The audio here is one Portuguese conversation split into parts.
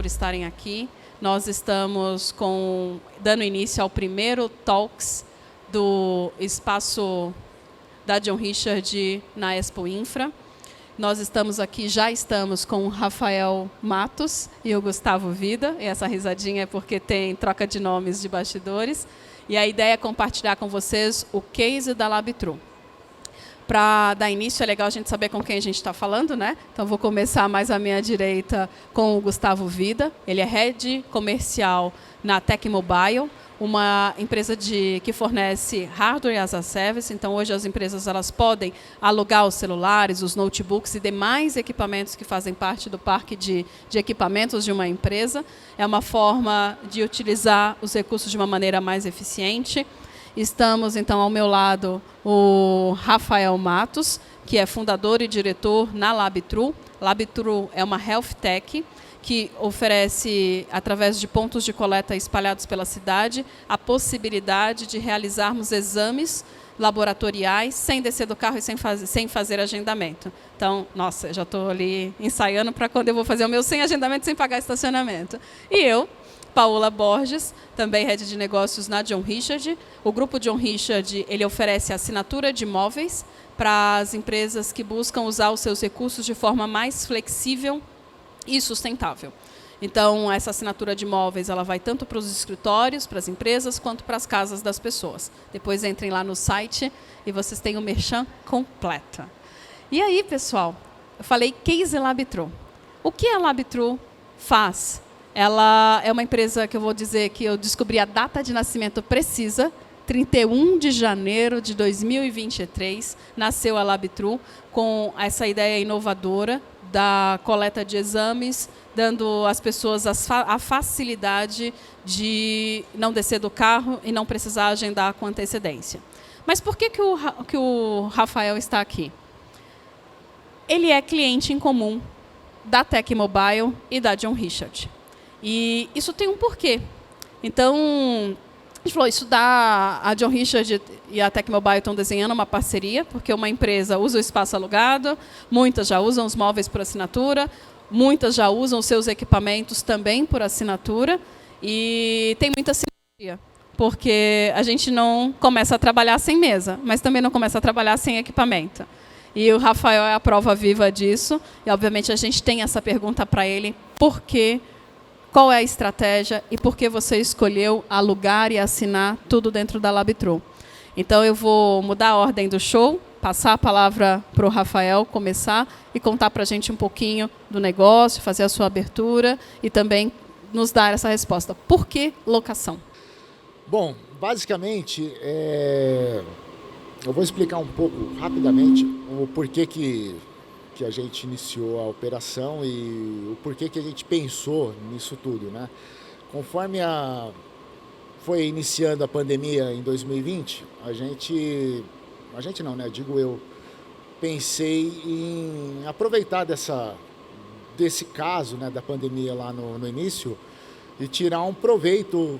estarem aqui. Nós estamos dando início ao primeiro Talks do espaço da John Richard na Expo Infra. Nós já estamos com o Rafael Matos e o Gustavo Vida. E essa risadinha é porque tem troca de nomes de bastidores. E a ideia é compartilhar com vocês o case da LabTrue. Para dar início, é legal a gente saber com quem a gente está falando, né? Então, vou começar mais à minha direita com o Gustavo Vida. Ele é Head Comercial na Tec Mobile, uma empresa que fornece hardware as a service. Então, hoje as empresas elas podem alugar os celulares, os notebooks e demais equipamentos que fazem parte do parque de equipamentos de uma empresa. É uma forma de utilizar os recursos de uma maneira mais eficiente. Estamos, então, ao meu lado, o Rafael Matos, que é fundador e diretor na LabTrue. LabTrue é uma health tech que oferece, através de pontos de coleta espalhados pela cidade, a possibilidade de realizarmos exames laboratoriais sem descer do carro e sem fazer agendamento. Então, nossa, já estou ali ensaiando para quando eu vou fazer o meu sem agendamento, sem pagar estacionamento. E eu, Paola Borges, também Head de Negócios na John Richard. O grupo John Richard ele oferece assinatura de imóveis para as empresas que buscam usar os seus recursos de forma mais flexível e sustentável. Então, essa assinatura de imóveis ela vai tanto para os escritórios, para as empresas, quanto para as casas das pessoas. Depois entrem lá no site e vocês têm o merchan completo. E aí, pessoal, eu falei Case LabTrue. O que a LabTrue faz? Ela é uma empresa que eu vou dizer que eu descobri a data de nascimento precisa, 31 de janeiro de 2023, nasceu a LabTrue com essa ideia inovadora da coleta de exames, dando às pessoas a facilidade de não descer do carro e não precisar agendar com antecedência. Mas por que o Rafael está aqui? Ele é cliente em comum da Tec Mobile e da John Richard. E isso tem um porquê. Então, a gente falou, a John Richard e a Tec Mobile estão desenhando uma parceria, porque uma empresa usa o espaço alugado, muitas já usam os móveis por assinatura, muitas já usam os seus equipamentos também por assinatura, e tem muita sinergia, porque a gente não começa a trabalhar sem mesa, mas também não começa a trabalhar sem equipamento. E o Rafael é a prova viva disso, e obviamente a gente tem essa pergunta para ele, por quê? Qual é a estratégia e por que você escolheu alugar e assinar tudo dentro da LabTrue? Então, eu vou mudar a ordem do show, passar a palavra para o Rafael começar e contar para a gente um pouquinho do negócio, fazer a sua abertura e também nos dar essa resposta. Por que locação? Bom, basicamente, eu vou explicar um pouco rapidamente o porquê que a gente iniciou a operação e o porquê que a gente pensou nisso tudo, né? Conforme foi iniciando a pandemia em 2020, a gente não, né? Digo eu, pensei em aproveitar desse caso, né, da pandemia lá no início e tirar um proveito,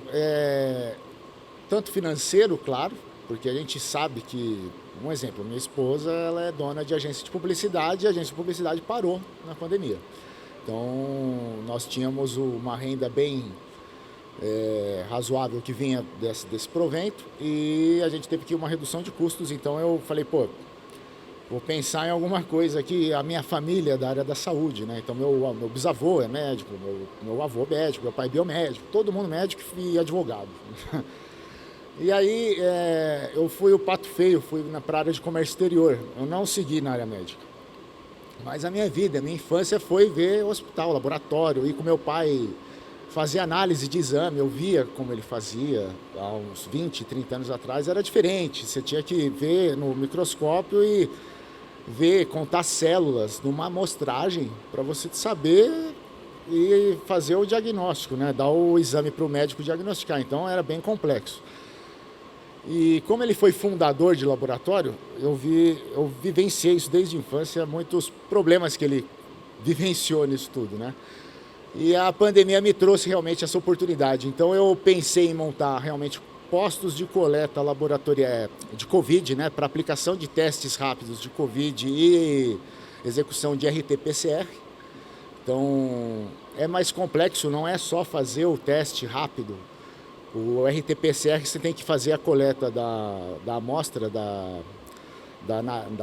tanto financeiro, claro, porque a gente sabe que, um exemplo, minha esposa ela é dona de agência de publicidade e a agência de publicidade parou na pandemia. Então, nós tínhamos uma renda bem razoável que vinha desse provento e a gente teve que ir uma redução de custos. Então, eu falei, vou pensar em alguma coisa aqui. A minha família é da área da saúde, né? Então, meu bisavô é médico, meu avô é médico, meu pai é biomédico, todo mundo médico e advogado. E aí, eu fui o pato feio, fui para a área de comércio exterior. Eu não segui na área médica. Mas a minha infância foi ver hospital, laboratório, ir com meu pai fazer análise de exame. Eu via como ele fazia há uns 20, 30 anos atrás, era diferente. Você tinha que ver no microscópio e contar células numa amostragem para você saber e fazer o diagnóstico, né? Dar o exame para o médico diagnosticar. Então, era bem complexo. E como ele foi fundador de laboratório, eu vivenciei isso desde a infância, muitos problemas que ele vivenciou nisso tudo, né? E a pandemia me trouxe realmente essa oportunidade. Então eu pensei em montar realmente postos de coleta laboratorial de Covid, né, para aplicação de testes rápidos de Covid e execução de RT-PCR. Então, é mais complexo, não é só fazer o teste rápido. O RT-PCR você tem que fazer a coleta da amostra da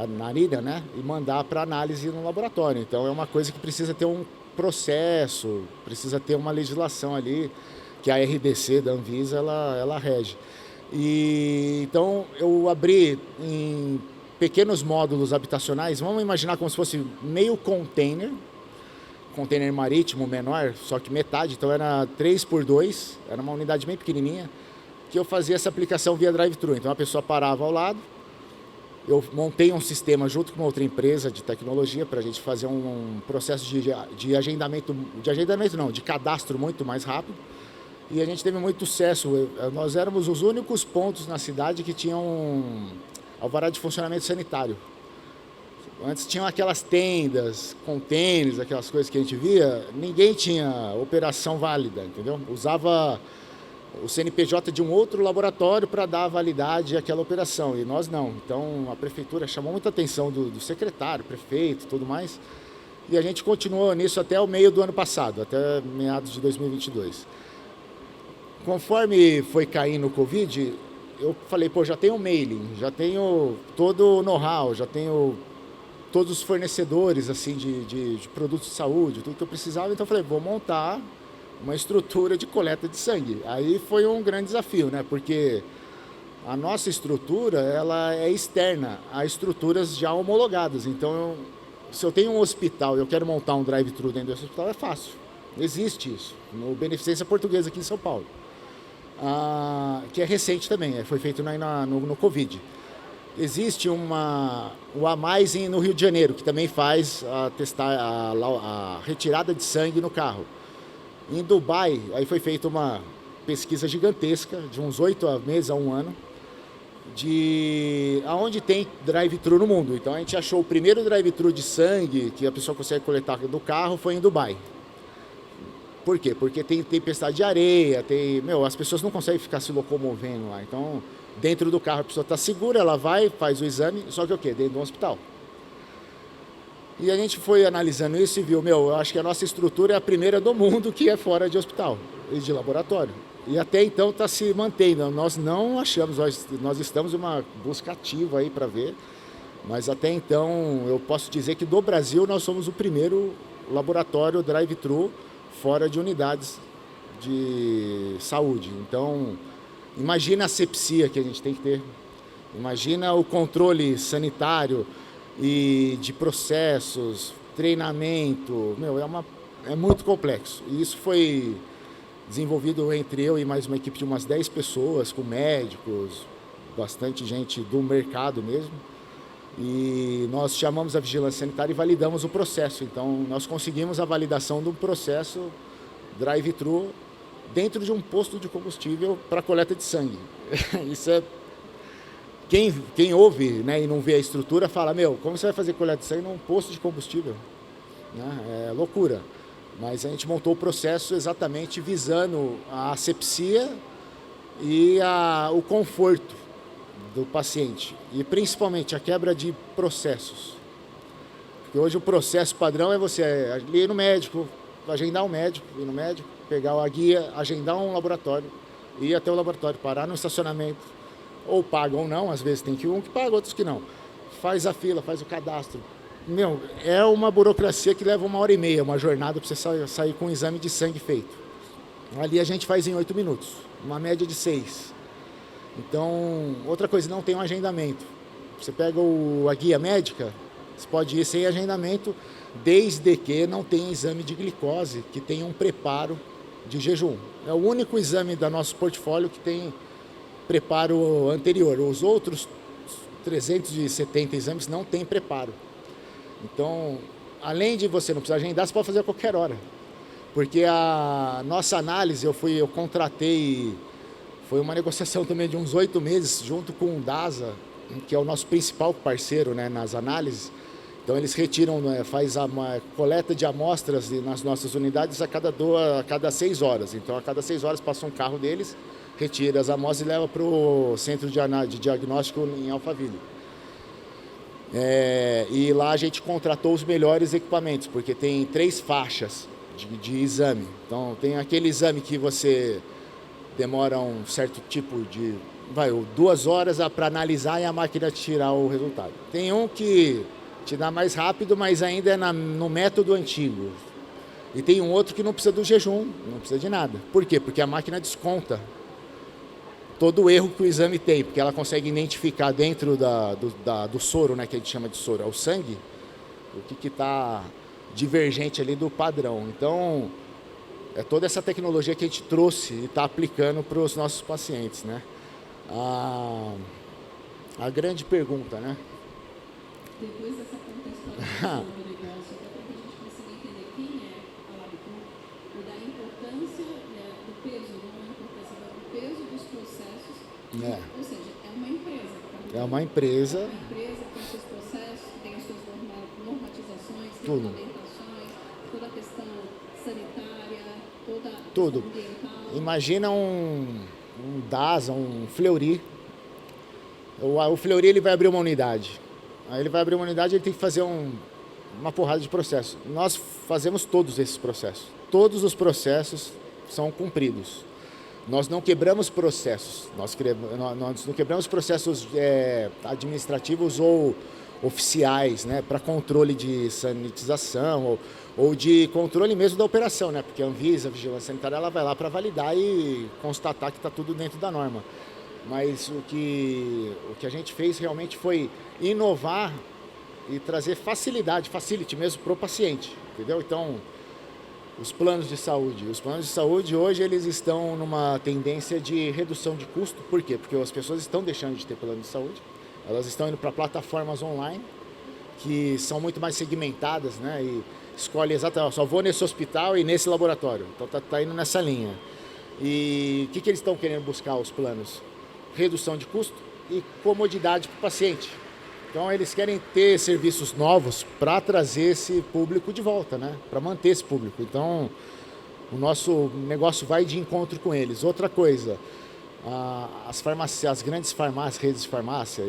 narina, né? E mandar para análise no laboratório. Então, é uma coisa que precisa ter um processo, precisa ter uma legislação ali, que a RDC da Anvisa, ela rege. E, então, eu abri em pequenos módulos habitacionais, vamos imaginar como se fosse meio container marítimo menor, só que metade, então era 3x2, era uma unidade bem pequenininha, que eu fazia essa aplicação via drive-thru. Então a pessoa parava ao lado, eu montei um sistema junto com uma outra empresa de tecnologia para a gente fazer um processo de de cadastro muito mais rápido. E a gente teve muito sucesso. Nós éramos os únicos pontos na cidade que tinham alvará de funcionamento sanitário. Antes tinham aquelas tendas, containers, aquelas coisas que a gente via, ninguém tinha operação válida, entendeu? Usava o CNPJ de um outro laboratório para dar validade àquela operação, e nós não. Então a prefeitura chamou muita atenção do secretário, prefeito, tudo mais, e a gente continuou nisso até o meio do ano passado, até meados de 2022. Conforme foi caindo o Covid, eu falei, pô, já tenho mailing, já tenho todo o know-how, já tenho todos os fornecedores assim, de produtos de saúde, tudo que eu precisava. Então eu falei, vou montar uma estrutura de coleta de sangue. Aí foi um grande desafio, né? Porque a nossa estrutura, ela é externa a estruturas já homologadas. Então, se eu tenho um hospital e eu quero montar um drive-thru dentro desse hospital, é fácil. Existe isso, no Beneficência Portuguesa aqui em São Paulo. Que é recente também, foi feito no Covid. Existe o A Mais no Rio de Janeiro, que também faz a retirada de sangue no carro. Em Dubai, aí foi feita uma pesquisa gigantesca, de uns 8 meses a 1 ano, de aonde tem drive-thru no mundo. Então a gente achou o primeiro drive-thru de sangue que a pessoa consegue coletar do carro foi em Dubai. Por quê? Porque tem tempestade de areia, as pessoas não conseguem ficar se locomovendo lá. Então, dentro do carro a pessoa está segura, ela vai, faz o exame, só que o quê? Dentro de um hospital. E a gente foi analisando isso e viu, eu acho que a nossa estrutura é a primeira do mundo que é fora de hospital e de laboratório. E até então está se mantendo. Nós não achamos, nós estamos em uma busca ativa aí para ver, mas até então eu posso dizer que do Brasil nós somos o primeiro laboratório drive-thru fora de unidades de saúde. Então, imagina a asepsia que a gente tem que ter, imagina o controle sanitário e de processos, treinamento, é muito complexo. E isso foi desenvolvido entre eu e mais uma equipe de umas 10 pessoas, com médicos, bastante gente do mercado mesmo. E nós chamamos a vigilância sanitária e validamos o processo. Então, nós conseguimos a validação do processo drive-thru dentro de um posto de combustível para coleta de sangue. Isso é... Quem ouve, né, e não vê a estrutura fala, como você vai fazer coleta de sangue num posto de combustível? Né? É loucura. Mas a gente montou o processo exatamente visando a asepsia e o conforto do paciente. E principalmente a quebra de processos. Porque hoje o processo padrão é você ir no médico, agendar um médico, ir no médico, pegar a guia, agendar um laboratório, ir até o laboratório, parar no estacionamento, ou paga ou não, às vezes tem que que paga, outros que não. Faz a fila, faz o cadastro. É uma burocracia que leva 1h30, uma jornada para você sair com um exame de sangue feito. Ali a gente faz em 8 minutos, uma média de 6. Então, outra coisa, não tem um agendamento. Você pega a guia médica, você pode ir sem agendamento, desde que não tenha exame de glicose, que tenha um preparo de jejum. É o único exame do nosso portfólio que tem preparo anterior. Os outros 370 exames não tem preparo. Então, além de você não precisar agendar, você pode fazer a qualquer hora. Porque a nossa análise, eu contratei, foi uma negociação também de uns 8 meses, junto com o DASA, que é o nosso principal parceiro, né, nas análises. Então, eles retiram, faz uma coleta de amostras nas nossas unidades a cada 6 horas. Então, a cada 6 horas passa um carro deles, retira as amostras e leva para o centro de diagnóstico em Alphaville. E lá a gente contratou os melhores equipamentos, porque tem 3 faixas de exame. Então tem aquele exame que você demora um certo tipo de 2 horas para analisar e a máquina tirar o resultado. Tem um que te dá mais rápido, mas ainda é no método antigo. E tem um outro que não precisa do jejum, não precisa de nada. Por quê? Porque a máquina desconta todo o erro que o exame tem, porque ela consegue identificar dentro do soro, né, que a gente chama de soro, é o sangue, o que está divergente ali do padrão. Então, é toda essa tecnologia que a gente trouxe e está aplicando para os nossos pacientes, né? A grande pergunta, né? Depois dessa contextualização do negócio, até para que a gente consiga entender quem é a LabTru e da importância do peso, não é a importância do peso dos processos, ou seja, é uma empresa. É uma empresa. É uma empresa com seus processos, que tem as suas normatizações, tudo. regulamentações, toda a questão sanitária, toda a tudo. questão ambiental. Imagina um DASA, um Fleury. O Fleury ele vai abrir uma unidade. Aí ele vai abrir uma unidade e ele tem que fazer uma porrada de processos. Nós fazemos todos esses processos. Todos os processos são cumpridos. Nós não quebramos processos. Nós não quebramos processos administrativos ou oficiais, né, para controle de sanitização ou de controle mesmo da operação, né, porque a Anvisa, a Vigilância Sanitária, ela vai lá para validar e constatar que está tudo dentro da norma. Mas o que a gente fez realmente foi inovar e trazer facility mesmo para o paciente, entendeu? Então, os planos de saúde hoje eles estão numa tendência de redução de custo. Por quê? Porque as pessoas estão deixando de ter plano de saúde, elas estão indo para plataformas online que são muito mais segmentadas, né? E escolhe exatamente, só vou nesse hospital e nesse laboratório. Então tá indo nessa linha. E o que eles estão querendo buscar, os planos? Redução de custo e comodidade para o paciente. Então eles querem ter serviços novos para trazer esse público de volta, né? Para manter esse público. Então o nosso negócio vai de encontro com eles. Outra coisa, as farmácias, as grandes farmácias, redes de farmácia,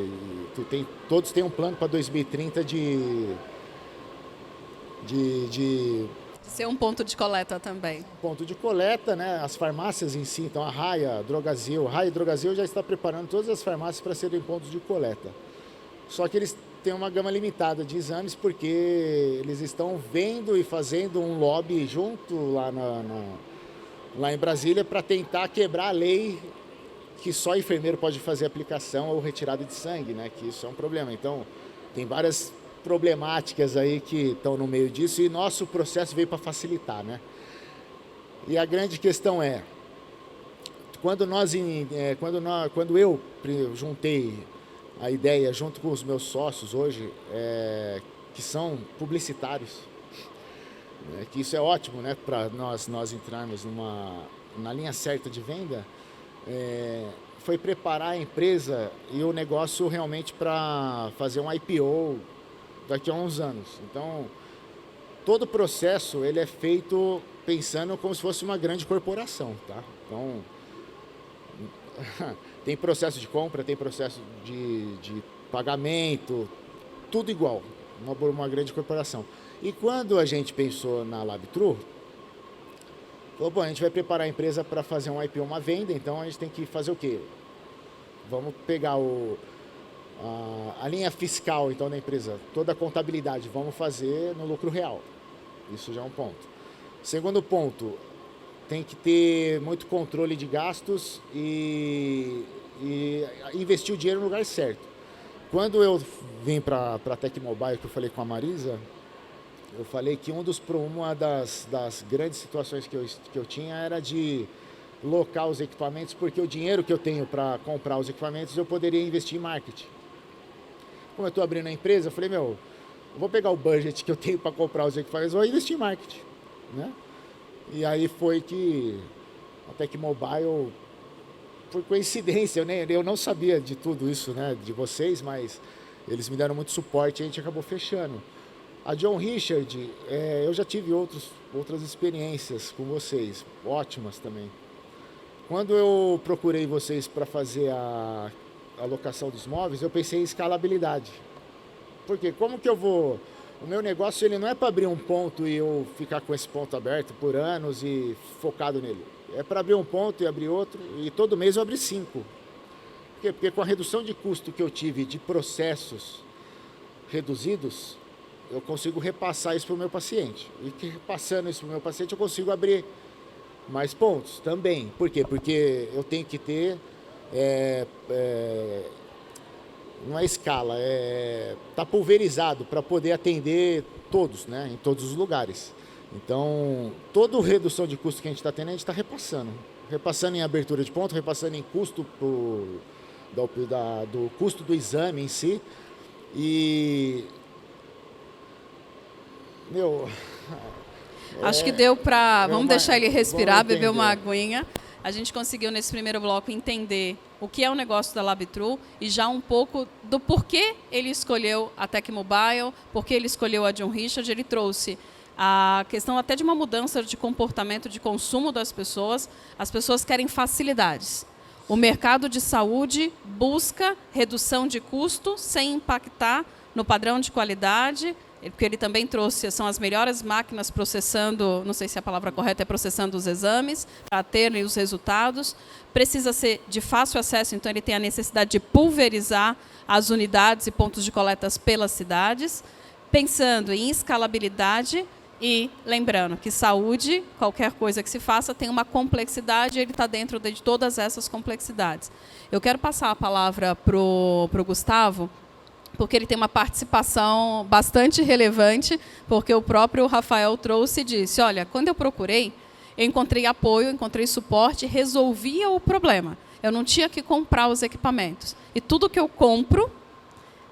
todos têm um plano para 2030 de ser um ponto de coleta também. Ponto de coleta, né? As farmácias em si, então a Raia e Drogazil já está preparando todas as farmácias para serem pontos de coleta. Só que eles têm uma gama limitada de exames porque eles estão vendo e fazendo um lobby junto lá em Brasília para tentar quebrar a lei que só enfermeiro pode fazer aplicação ou retirada de sangue, né? Que isso é um problema. Então, tem várias problemáticas aí que estão no meio disso e nosso processo veio para facilitar, né? E a grande questão é, quando eu juntei a ideia junto com os meus sócios hoje, que são publicitários, que isso é ótimo, né, para nós entrarmos na linha certa de venda, foi preparar a empresa e o negócio realmente para fazer um IPO daqui a uns anos. Então, todo o processo ele é feito pensando como se fosse uma grande corporação, tá? Então, tem processo de compra, tem processo de pagamento, tudo igual, uma grande corporação. E quando a gente pensou na LabTru, falou, bom, a gente vai preparar a empresa para fazer um IPO, uma venda, então a gente tem que fazer o quê? Vamos pegar a linha fiscal então da empresa, toda a contabilidade, vamos fazer no lucro real. Isso já é um ponto. Segundo ponto, tem que ter muito controle de gastos e investir o dinheiro no lugar certo. Quando eu vim para a Tecmobile, que eu falei com a Marisa, eu falei que uma das grandes situações que eu tinha era de locar os equipamentos, porque o dinheiro que eu tenho para comprar os equipamentos eu poderia investir em marketing. Como eu estou abrindo a empresa, eu falei, eu vou pegar o budget que eu tenho para comprar os equipamentos e vou investir em marketing, né? E aí foi que a Tecmobile, por coincidência, eu não sabia de tudo isso, né, de vocês, mas eles me deram muito suporte e a gente acabou fechando. A John Richard, eu já tive outras experiências com vocês, ótimas também. Quando eu procurei vocês para fazer a alocação dos móveis, eu pensei em escalabilidade. Porque como que eu vou... O meu negócio ele não é para abrir um ponto e eu ficar com esse ponto aberto por anos e focado nele. É para abrir um ponto e abrir outro, e todo mês eu abri 5. Por quê? Porque com a redução de custo que eu tive de processos reduzidos, eu consigo repassar isso para o meu paciente. E que repassando isso para o meu paciente, eu consigo abrir mais pontos também. Por quê? Porque eu tenho que ter... não é escala, tá pulverizado para poder atender todos, né, em todos os lugares. Então, toda redução de custo que a gente está tendo, a gente está repassando. Repassando em abertura de ponto, repassando em custo do custo do exame em si. E... Meu... Acho que deu para... Vamos deixar ele respirar, beber uma entender. aguinha. A gente conseguiu, nesse primeiro bloco, entender o que é o negócio da LabTrue e já um pouco do porquê ele escolheu a Tecmobile, porquê ele escolheu a John Richard. Ele trouxe a questão até de uma mudança de comportamento de consumo das pessoas. As pessoas querem facilidades. O mercado de saúde busca redução de custo sem impactar no padrão de qualidade, porque ele também trouxe, são as melhores máquinas processando, não sei se a palavra correta é processando os exames, para terem os resultados. Precisa ser de fácil acesso, então ele tem a necessidade de pulverizar as unidades e pontos de coletas pelas cidades, pensando em escalabilidade e lembrando que saúde, qualquer coisa que se faça, tem uma complexidade e ele está dentro de todas essas complexidades. Eu quero passar a palavra para o Gustavo, porque ele tem uma participação bastante relevante, porque o próprio Rafael trouxe e disse, olha, quando eu procurei, eu encontrei apoio, encontrei suporte, resolvia o problema. Eu não tinha que comprar os equipamentos. E tudo que eu compro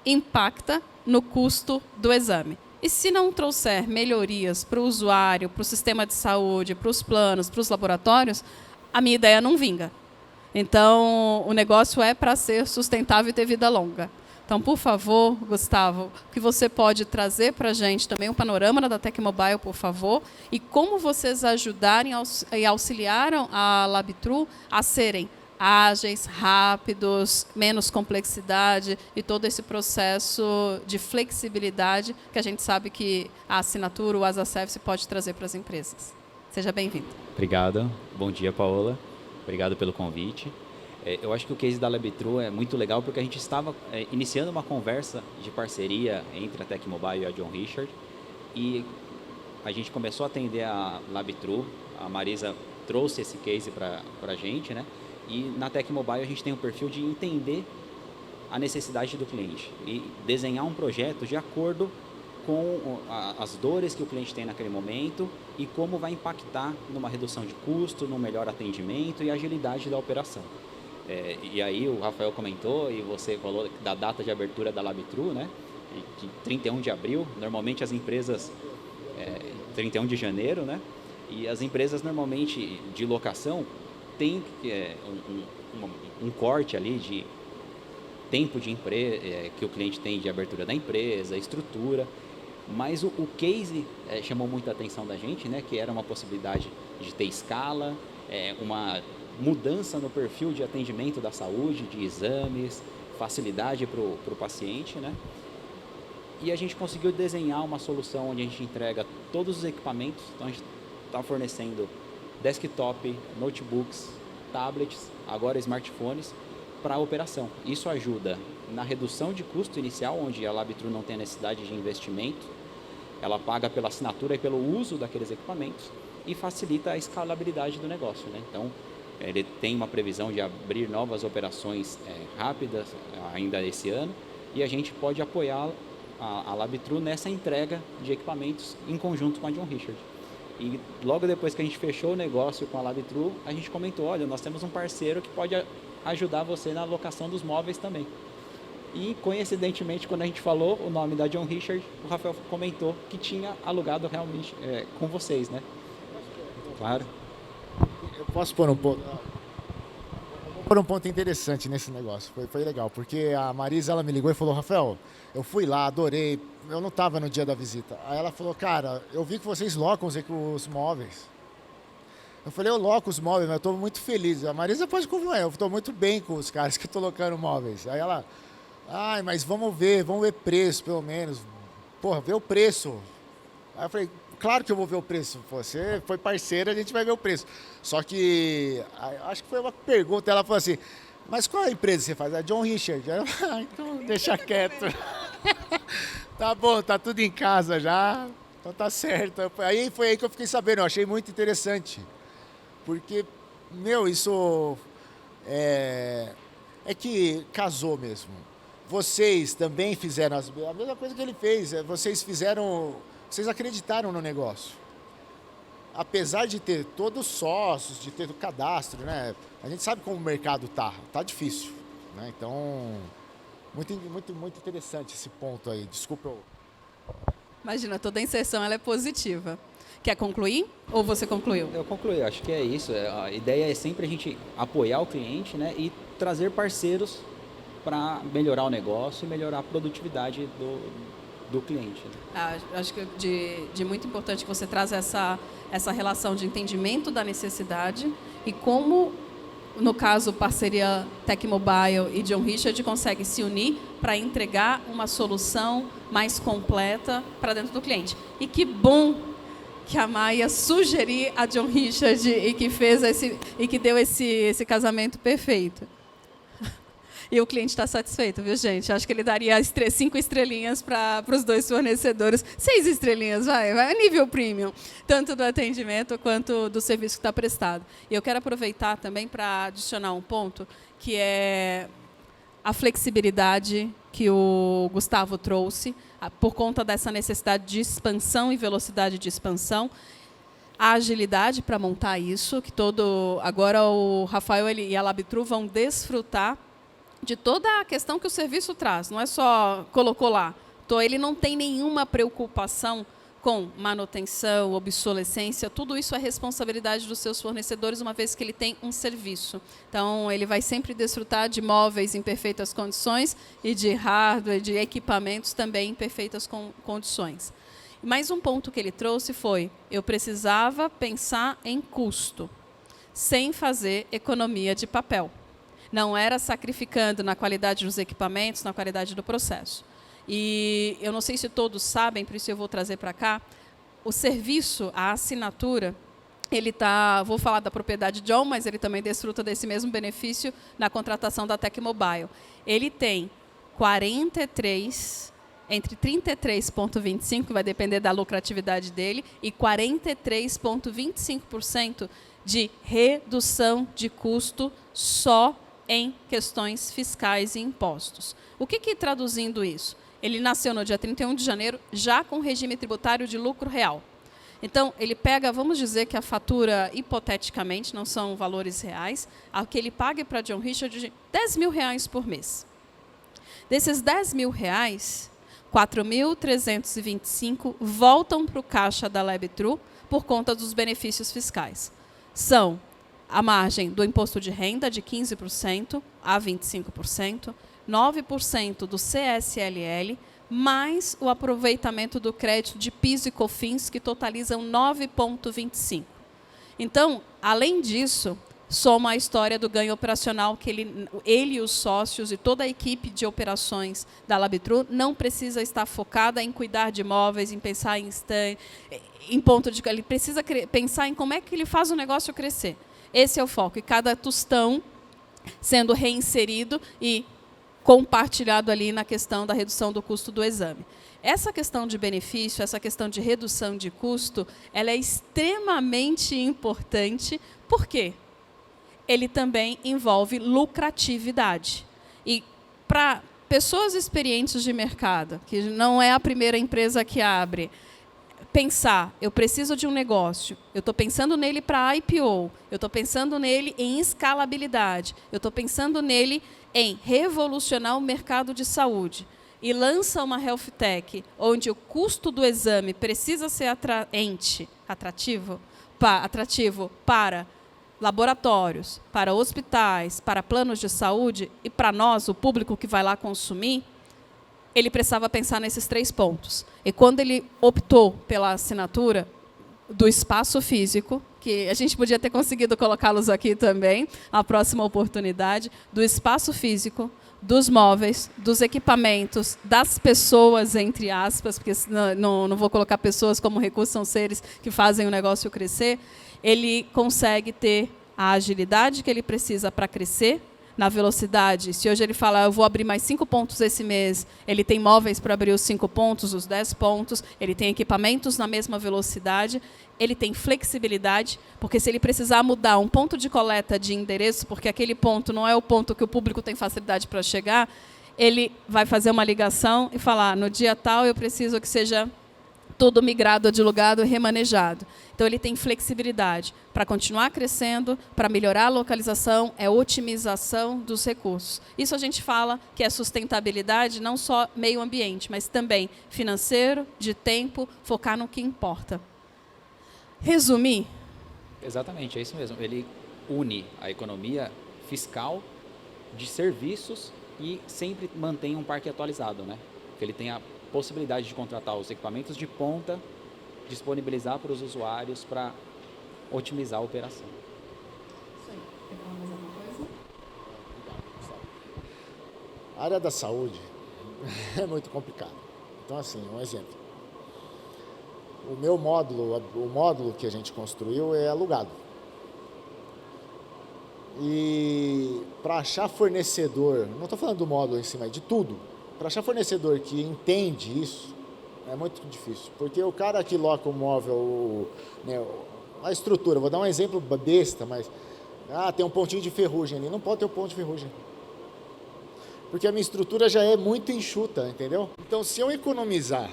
impacta no custo do exame. E se não trouxer melhorias para o usuário, para o sistema de saúde, para os planos, para os laboratórios, a minha ideia não vinga. Então, o negócio é para ser sustentável e ter vida longa. Então, por favor, Gustavo, o que você pode trazer para a gente também um panorama da Tecmobile, por favor, e como vocês ajudarem e auxiliaram a LabTrue a serem ágeis, rápidos, menos complexidade e todo esse processo de flexibilidade que a gente sabe que a assinatura, o as a Service, pode trazer para as empresas. Seja bem-vindo. Obrigado. Bom dia, Paola. Obrigado pelo convite. Eu acho que o case da LabTrue é muito legal porque a gente estava iniciando uma conversa de parceria entre a Tecmobile e a John Richard e a gente começou a atender a LabTrue. A Marisa trouxe esse case para a gente, né? E na Tecmobile a gente tem o perfil de entender a necessidade do cliente e desenhar um projeto de acordo com as dores que o cliente tem naquele momento e como vai impactar numa redução de custo, num melhor atendimento e agilidade da operação. E aí o Rafael comentou e você falou da data de abertura da LabTrue, né? De 31 de abril, normalmente as empresas, 31 de janeiro, né? E as empresas normalmente de locação têm um corte ali de tempo de empresa, que o cliente tem de abertura da empresa, estrutura, mas o case chamou muita atenção da gente, né? Que era uma possibilidade de ter escala, uma mudança no perfil de atendimento da saúde, de exames, facilidade para o paciente, né? E a gente conseguiu desenhar uma solução onde a gente entrega todos os equipamentos. Então a gente está fornecendo desktop, notebooks, tablets, agora smartphones para a operação. Isso ajuda na redução de custo inicial, onde a LabTrue não tem necessidade de investimento, ela paga pela assinatura e pelo uso daqueles equipamentos e facilita a escalabilidade do negócio, né? Então, ele tem uma previsão de abrir novas operações rápidas ainda esse ano e a gente pode apoiar a LabTrue nessa entrega de equipamentos em conjunto com a John Richard. E logo depois que a gente fechou o negócio com a LabTrue, a gente comentou, olha, nós temos um parceiro que pode ajudar você na alocação dos móveis também. E coincidentemente, quando a gente falou o nome da John Richard, o Rafael comentou que tinha alugado realmente com vocês, né? Claro. Eu posso pôr um ponto interessante nesse negócio. Foi legal, porque a Marisa ela me ligou e falou, Rafael, eu fui lá, adorei, eu não estava no dia da visita. Aí ela falou, cara, eu vi que vocês locam os móveis. Eu falei, eu loco os móveis, mas eu estou muito feliz. A Marisa pode confirmar, eu estou muito bem com os caras que estão locando móveis. Aí ela, Ai, mas vamos ver preço, pelo menos. Porra, vê o preço. Aí eu falei, claro que eu vou ver o preço. Você foi parceira, a gente vai ver o preço. Só que, acho que foi uma pergunta, ela falou assim, mas qual é a empresa que você faz? É John Richard. Então deixa quieto. Tá bom, tá tudo em casa já, então tá certo. Aí foi aí que eu fiquei sabendo, eu achei muito interessante. Porque, isso é que casou mesmo. Vocês também fizeram a mesma coisa que ele fez. Vocês acreditaram no negócio. Apesar de ter todos os sócios, de ter o cadastro, né? A gente sabe como o mercado tá difícil, né? Então, muito interessante esse ponto aí. Desculpa eu... Imagina, toda inserção ela é positiva. Quer concluir ou você concluiu? Eu concluí, acho que é isso. A ideia é sempre a gente apoiar o cliente, né, e trazer parceiros para melhorar o negócio e melhorar a produtividade do cliente. Acho que de muito importante que você traz essa relação de entendimento da necessidade e como, no caso, parceria Tecmobile e John Richard consegue se unir para entregar uma solução mais completa para dentro do cliente. E que bom que a Maia sugeriu a John Richard e que deu esse casamento perfeito. E o cliente está satisfeito, viu, gente? Acho que ele daria 5 estrelinhas para os 2 fornecedores. 6 estrelinhas, vai nível premium. Tanto do atendimento quanto do serviço que está prestado. E eu quero aproveitar também para adicionar um ponto, que é a flexibilidade que o Gustavo trouxe, por conta dessa necessidade de expansão e velocidade de expansão. A agilidade para montar isso, que agora o Rafael e a Labitru vão desfrutar de toda a questão que o serviço traz. Não é só colocou lá. Então, ele não tem nenhuma preocupação com manutenção, obsolescência. Tudo isso é responsabilidade dos seus fornecedores, uma vez que ele tem um serviço. Então, ele vai sempre desfrutar de móveis em perfeitas condições e de hardware, de equipamentos também em perfeitas condições. Mais um ponto que ele trouxe foi, eu precisava pensar em custo, sem fazer economia de papel. Não era sacrificando na qualidade dos equipamentos, na qualidade do processo. E eu não sei se todos sabem, por isso eu vou trazer para cá, o serviço, a assinatura, vou falar da propriedade John, mas ele também desfruta desse mesmo benefício na contratação da Tecmobile. Ele tem entre 33,25%, que vai depender da lucratividade dele, e 43,25% de redução de custo só em questões fiscais e impostos. O que traduzindo isso? Ele nasceu no dia 31 de janeiro, já com regime tributário de lucro real. Então, ele pega, vamos dizer que a fatura, hipoteticamente, não são valores reais, a que ele paga para John Richard de R$10.000 por mês. Desses R$10.000, 4.325 voltam para o caixa da Labitru por conta dos benefícios fiscais. São a margem do imposto de renda de 15% a 25%, 9% do CSLL, mais o aproveitamento do crédito de PIS e COFINS, que totalizam 9,25%. Então, além disso, soma a história do ganho operacional que ele e os sócios e toda a equipe de operações da Labitru não precisa estar focada em cuidar de imóveis, em pensar em stand, em ponto de... Ele precisa pensar em como é que ele faz o negócio crescer. Esse é o foco. E cada tostão sendo reinserido e compartilhado ali na questão da redução do custo do exame. Essa questão de benefício, essa questão de redução de custo, ela é extremamente importante. Por quê? Ele também envolve lucratividade. E para pessoas experientes de mercado, que não é a primeira empresa que abre, pensar, eu preciso de um negócio, eu estou pensando nele para IPO, eu estou pensando nele em escalabilidade, eu estou pensando nele em revolucionar o mercado de saúde, e lança uma health tech, onde o custo do exame precisa ser atrativo para laboratórios, para hospitais, para planos de saúde, e para nós, o público que vai lá consumir, ele precisava pensar nesses 3 pontos. E quando ele optou pela assinatura do espaço físico, que a gente podia ter conseguido colocá-los aqui também, a próxima oportunidade, do espaço físico, dos móveis, dos equipamentos, das pessoas, entre aspas, porque não vou colocar pessoas como recursos, são seres que fazem o negócio crescer, ele consegue ter a agilidade que ele precisa para crescer, na velocidade. Se hoje ele fala, eu vou abrir mais 5 pontos esse mês, ele tem móveis para abrir os 5 pontos, os 10 pontos, ele tem equipamentos na mesma velocidade, ele tem flexibilidade, porque se ele precisar mudar um ponto de coleta de endereço, porque aquele ponto não é o ponto que o público tem facilidade para chegar, ele vai fazer uma ligação e falar, no dia tal eu preciso que seja tudo migrado, adilugado e remanejado. Então, ele tem flexibilidade para continuar crescendo, para melhorar a localização, é otimização dos recursos. Isso a gente fala que é sustentabilidade, não só meio ambiente, mas também financeiro, de tempo, focar no que importa. Resumir? Exatamente, é isso mesmo. Ele une a economia fiscal de serviços e sempre mantém um parque atualizado, né? Porque ele tem a possibilidade de contratar os equipamentos de ponta, disponibilizar para os usuários para otimizar a operação. Isso aí. Quer falar mais alguma coisa? A área da saúde é muito complicado. Então, assim, um exemplo. O módulo que a gente construiu é alugado. E para achar fornecedor, não estou falando do módulo em si, mas de tudo, para achar fornecedor que entende isso, é muito difícil. Porque o cara que loca o móvel, né, a estrutura, vou dar um exemplo besta, mas tem um pontinho de ferrugem ali, não pode ter um ponto de ferrugem. Porque a minha estrutura já é muito enxuta, entendeu? Então, se eu economizar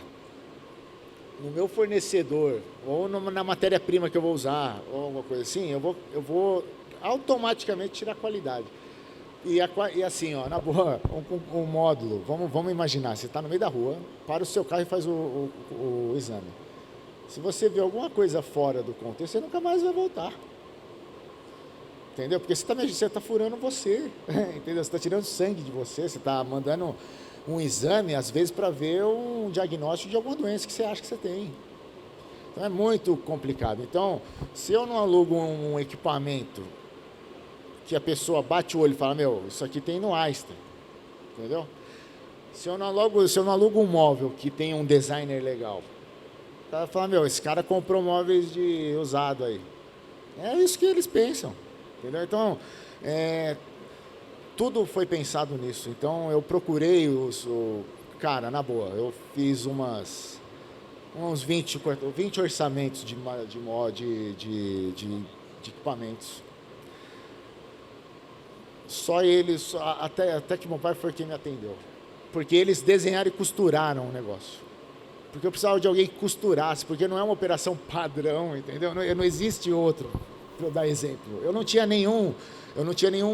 no meu fornecedor, ou na matéria-prima que eu vou usar, ou alguma coisa assim, eu vou automaticamente tirar qualidade. E assim, ó, na boa, um módulo, vamos imaginar, você está no meio da rua, para o seu carro e faz o exame. Se você vê alguma coisa fora do contexto, você nunca mais vai voltar. Entendeu? Porque você está furando você, entendeu? Você está tirando sangue de você, você está mandando um exame, às vezes, para ver um diagnóstico de alguma doença que você acha que você tem. Então, é muito complicado. Então, se eu não alugo um equipamento que a pessoa bate o olho e fala, isso aqui tem no Einstein, entendeu? Se eu não alugo um móvel que tem um designer legal, o cara fala, esse cara comprou móveis de usado aí. É isso que eles pensam, entendeu? Então, tudo foi pensado nisso. Então, eu procurei cara, na boa, eu fiz uns 20 orçamentos de equipamentos. Só eles, até que meu pai foi quem me atendeu. Porque eles desenharam e costuraram o negócio. Porque eu precisava de alguém que costurasse, porque não é uma operação padrão, entendeu? Não existe outro, para eu dar exemplo. Eu não tinha nenhum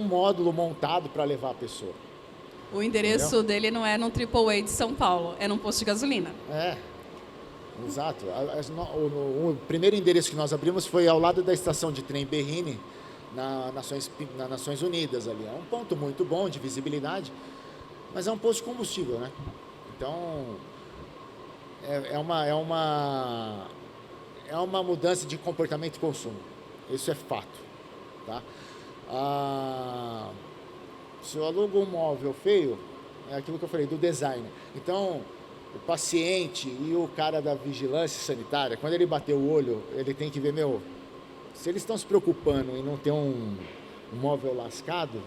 módulo montado para levar a pessoa. O endereço dele não é no AAA de São Paulo, é num posto de gasolina. Exato. O primeiro endereço que nós abrimos foi ao lado da estação de trem Berrini, nas Nações Unidas ali. É um ponto muito bom de visibilidade, mas é um posto de combustível, né? Então, é uma mudança de comportamento e consumo. Isso é fato, tá? Se eu alugo um móvel feio, é aquilo que eu falei, do designer. Então, o paciente e o cara da vigilância sanitária, quando ele bater o olho, ele tem que ver, se eles estão se preocupando em não ter um móvel lascado,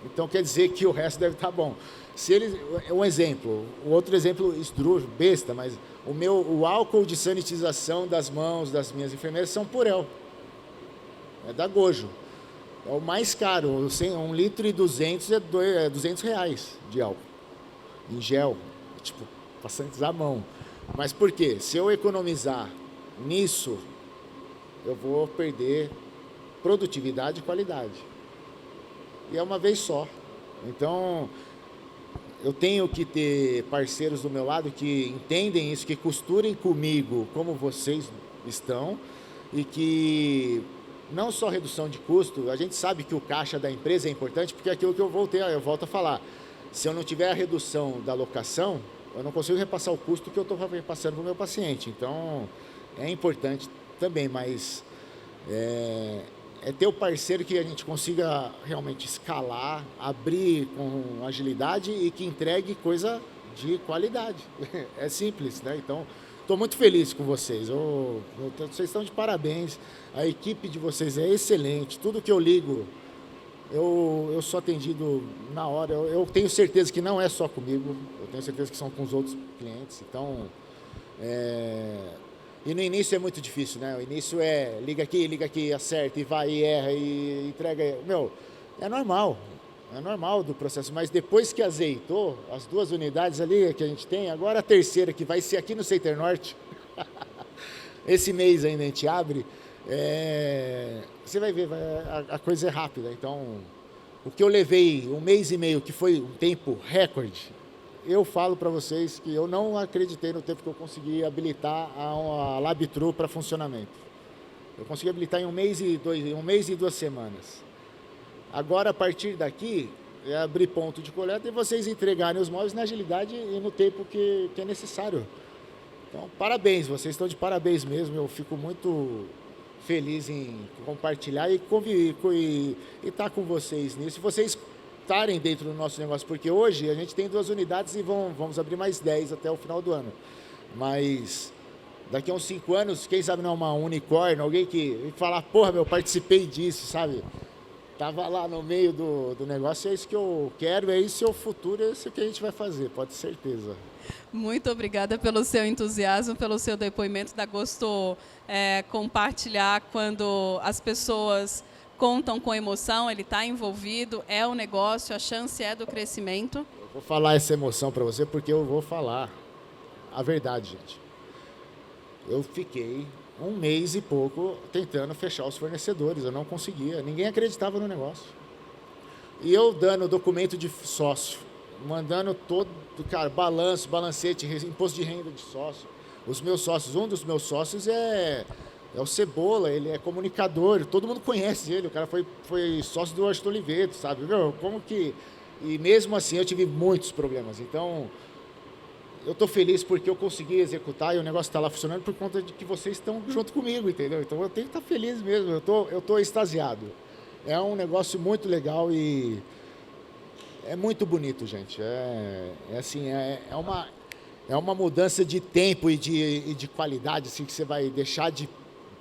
então quer dizer que o resto deve estar bom. O outro exemplo esdrúxulo, besta, mas o álcool de sanitização das mãos das minhas enfermeiras são Purell. É da Gojo. É o mais caro, 1,2 litros é R$200 de álcool, em gel, para sanitizar a mão. Mas por quê? Se eu economizar nisso, eu vou perder produtividade e qualidade. E é uma vez só. Então, eu tenho que ter parceiros do meu lado que entendem isso, que costurem comigo como vocês estão e que não só redução de custo, a gente sabe que o caixa da empresa é importante, porque é aquilo que eu volto a falar. Se eu não tiver a redução da locação, eu não consigo repassar o custo que eu estou repassando para o meu paciente. Então, é importante também, mas é ter o parceiro que a gente consiga realmente escalar, abrir com agilidade e que entregue coisa de qualidade. É simples, né? Então, estou muito feliz com vocês. Vocês estão de parabéns. A equipe de vocês é excelente. Tudo que eu ligo, eu sou atendido na hora. Eu tenho certeza que não é só comigo. Eu tenho certeza que são com os outros clientes. Então, e no início é muito difícil, né? O início é liga aqui, acerta e vai e erra e entrega. Meu, é normal do processo, mas depois que azeitou, as 2 unidades ali que a gente tem, agora a terceira que vai ser aqui no Center Norte, esse mês ainda a gente abre, você vai ver, a coisa é rápida. Então, o que eu levei 1 mês e meio, que foi um tempo recorde, eu falo para vocês que eu não acreditei no tempo que eu consegui habilitar a LabTrue para funcionamento. Eu consegui habilitar em 1 mês e 2 semanas. Agora, a partir daqui, é abrir ponto de coleta e vocês entregarem os móveis na agilidade e no tempo que é necessário. Então, parabéns, vocês estão de parabéns mesmo. Eu fico muito feliz em compartilhar e conviver e estar com vocês nisso. E vocês estarem dentro do nosso negócio, porque hoje a gente tem 2 unidades e vamos abrir mais 10 até o final do ano. Mas daqui a uns 5 anos, quem sabe não é uma unicórnio, alguém que falar, porra, eu participei disso, sabe? Tava lá no meio do negócio, é isso que eu quero, é isso o futuro, é isso que a gente vai fazer, pode ter certeza. Muito obrigada pelo seu entusiasmo, pelo seu depoimento. Dá gosto compartilhar quando as pessoas contam com emoção, ele está envolvido, é o negócio, a chance é do crescimento. Eu vou falar essa emoção para você porque eu vou falar a verdade, gente. Eu fiquei 1 mês e pouco tentando fechar os fornecedores, eu não conseguia, ninguém acreditava no negócio. E eu dando documento de sócio, mandando todo, cara, balanço, balancete, imposto de renda de sócio. Os meus sócios, um dos meus sócios é o Cebola, ele é comunicador, todo mundo conhece ele, o cara foi sócio do Washington Oliveto, sabe? Meu, como que... E mesmo assim eu tive muitos problemas, então eu estou feliz porque eu consegui executar e o negócio está lá funcionando por conta de que vocês estão junto comigo, entendeu? Então eu tenho que estar feliz mesmo, eu tô extasiado. É um negócio muito legal e é muito bonito, gente. É uma mudança de tempo e de qualidade assim, que você vai deixar de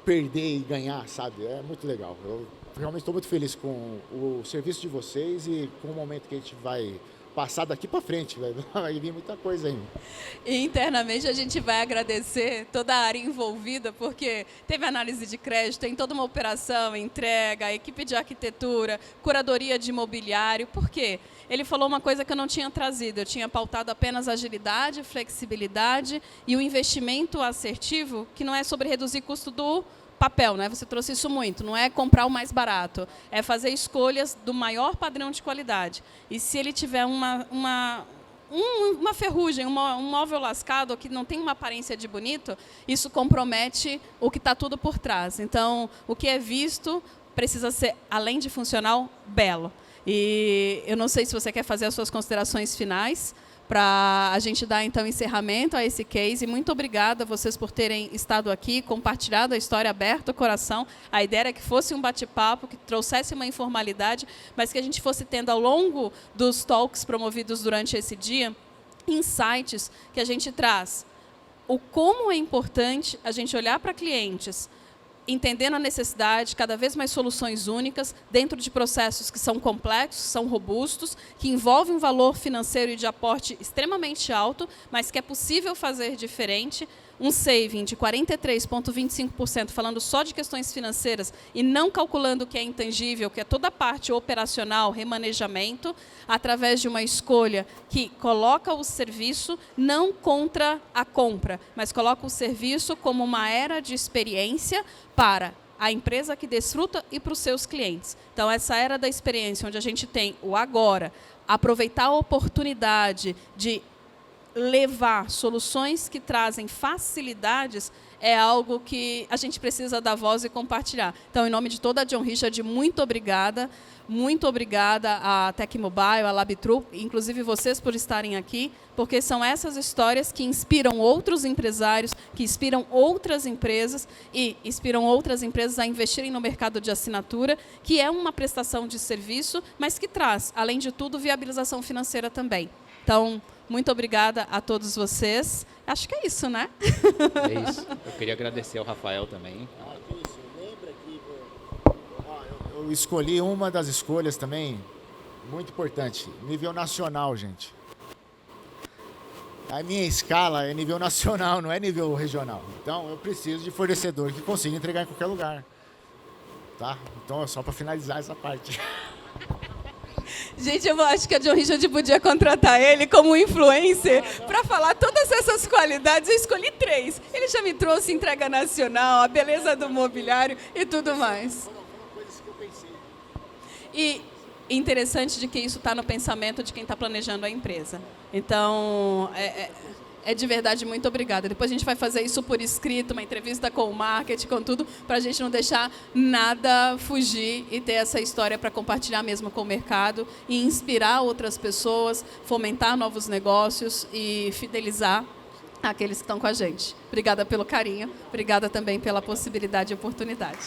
perder e ganhar, sabe? É muito legal. Eu realmente estou muito feliz com o serviço de vocês e com o momento que a gente vai passar daqui para frente. Vai vir muita coisa ainda. E internamente a gente vai agradecer toda a área envolvida, porque teve análise de crédito, tem toda uma operação, entrega, equipe de arquitetura, curadoria de imobiliário. Por quê? Ele falou uma coisa que eu não tinha trazido. Eu tinha pautado apenas agilidade, flexibilidade e o investimento assertivo, que não é sobre reduzir custo do papel, né? Você trouxe isso muito. Não é comprar o mais barato, é fazer escolhas do maior padrão de qualidade. E se ele tiver uma ferrugem, um móvel lascado, que não tem uma aparência de bonito, isso compromete o que está tudo por trás. Então, o que é visto precisa ser, além de funcional, belo. E eu não sei se você quer fazer as suas considerações finais para a gente dar, então, encerramento a esse case. Muito obrigada a vocês por terem estado aqui, compartilhado a história, aberto o coração. A ideia era que fosse um bate-papo, que trouxesse uma informalidade, mas que a gente fosse tendo, ao longo dos talks promovidos durante esse dia, insights que a gente traz. O como é importante a gente olhar para clientes, entendendo a necessidade, cada vez mais soluções únicas, dentro de processos que são complexos, são robustos, que envolvem um valor financeiro e de aporte extremamente alto, mas que é possível fazer diferente. Um saving de 43,25%, falando só de questões financeiras e não calculando o que é intangível, que é toda a parte operacional, remanejamento, através de uma escolha que coloca o serviço não contra a compra, mas coloca o serviço como uma era de experiência para a empresa que desfruta e para os seus clientes. Então, essa era da experiência, onde a gente tem o agora, aproveitar a oportunidade de levar soluções que trazem facilidades é algo que a gente precisa dar voz e compartilhar. Então, em nome de toda a John Richard, muito obrigada à Tecmobile, à LabTrue, inclusive vocês por estarem aqui, porque são essas histórias que inspiram outros empresários, que inspiram outras empresas e inspiram outras empresas a investirem no mercado de assinatura, que é uma prestação de serviço, mas que traz, além de tudo, viabilização financeira também. Então, muito obrigada a todos vocês. Acho que é isso, né? É isso. Eu queria agradecer ao Rafael também. Eu escolhi uma das escolhas também, muito importante, nível nacional, gente. A minha escala é nível nacional, não é nível regional. Então, eu preciso de fornecedor que consiga entregar em qualquer lugar. Tá? Então, é só para finalizar essa parte. Gente, eu acho que a John Richard podia contratar ele como influencer para falar todas essas qualidades. Eu escolhi 3. Ele já me trouxe entrega nacional, a beleza do mobiliário e tudo mais. Foram coisas que eu pensei. E interessante de que isso está no pensamento de quem está planejando a empresa. Então, é de verdade muito obrigada. Depois a gente vai fazer isso por escrito, uma entrevista com o marketing, com tudo, para a gente não deixar nada fugir e ter essa história para compartilhar mesmo com o mercado e inspirar outras pessoas, fomentar novos negócios e fidelizar aqueles que estão com a gente. Obrigada pelo carinho, obrigada também pela possibilidade e oportunidade.